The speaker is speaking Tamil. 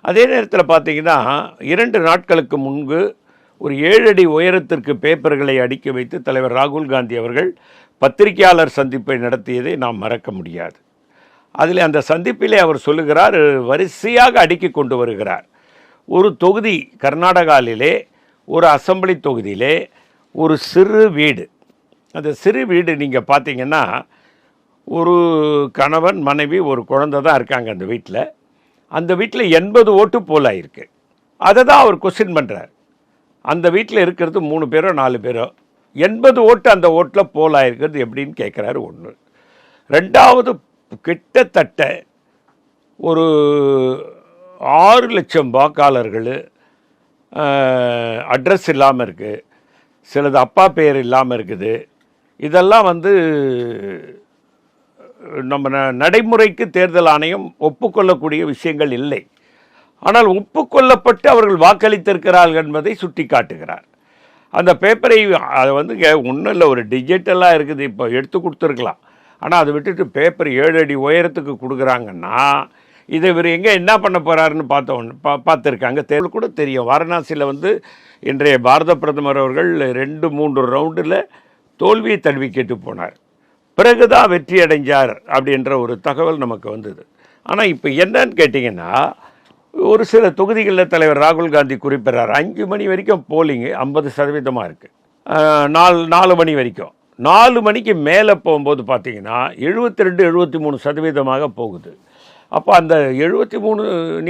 அதே நேரத்தில் பார்த்தீங்கன்னா 2 நாட்களுக்கு முன்பு ஒரு 7 அடி உயரத்திற்கு பேப்பர்களை அடுக்கி வைத்து தலைவர் ராகுல் காந்தி அவர்கள் பத்திரிகையாளர் சந்திப்பை நடத்தியதை நாம் மறக்க முடியாது. அதில் அந்த சந்திப்பிலே அவர் சொல்லுகிறார், வரிசையாக அடுக்கி கொண்டு வருகிறார். ஒரு தொகுதி கர்நாடகாவிலே ஒரு அசெம்பிளி தொகுதியிலே ஒரு சிறு வீடு, அந்த சிறு வீடு நீங்கள் பார்த்தீங்கன்னா ஒரு கணவன் மனைவி ஒரு குழந்தை தான் இருக்காங்க அந்த வீட்டில். அந்த வீட்டில் 80 ஓட்டு போல் ஆயிருக்கு. அதை தான் அவர் கொஸ்டின் பண்ணுறார். அந்த வீட்டில் இருக்கிறது 3 பேரோ 4 பேரோ, 80 ஓட்டு அந்த ஓட்டில் போல் ஆயிருக்கிறது எப்படின்னு கேட்குறாரு. ஒன்று. ரெண்டாவது, கிட்டத்தட்ட ஒரு 6 லட்சம் வாக்காளர்கள் அட்ரஸ் இல்லாமல் இருக்குது, சிலது அப்பா பெயர் இல்லாமல் இருக்குது. இதெல்லாம் நம்ம நடைமுறைக்கு தேர்தல் ஆணையம் ஒப்புக்கொள்ளக்கூடிய விஷயங்கள் இல்லை. ஆனால் ஒப்புக்கொள்ளப்பட்டு அவர்கள் வாக்களித்திருக்கிறார்கள் என்பதை சுட்டி காட்டுகிறார். அந்த பேப்பரை அதை ஒன்றும் இல்லை, ஒரு டிஜிட்டலாக இருக்குது, இப்போ எடுத்து கொடுத்துருக்கலாம். ஆனால் அதை விட்டுட்டு பேப்பர் 7 அடி உயரத்துக்கு கொடுக்குறாங்கன்னா இதை இவர் எங்கே என்ன பண்ண போகிறாருன்னு பார்த்துருக்காங்க. தேர்தல் கூட தெரியும். வாரணாசியில் இன்றைய பாரத பிரதமர் அவர்கள் 2-3 ரவுண்டில் தோல்வியை தழுவி கேட்டு போனார். பிறகுதான் வெற்றி அடைஞ்சார் அப்படின்ற ஒரு தகவல் நமக்கு வந்தது. ஆனால் இப்போ என்னன்னு கேட்டிங்கன்னா, ஒரு சில தொகுதிகளில் தலைவர் ராகுல் காந்தி குறிப்பிட்றார் 5 மணி வரைக்கும் போலிங்கு 50% இருக்குது, 4 மணி வரைக்கும். 4 மணிக்கு மேலே போகும்போது பார்த்தீங்கன்னா 72-73% போகுது. அப்போ அந்த 73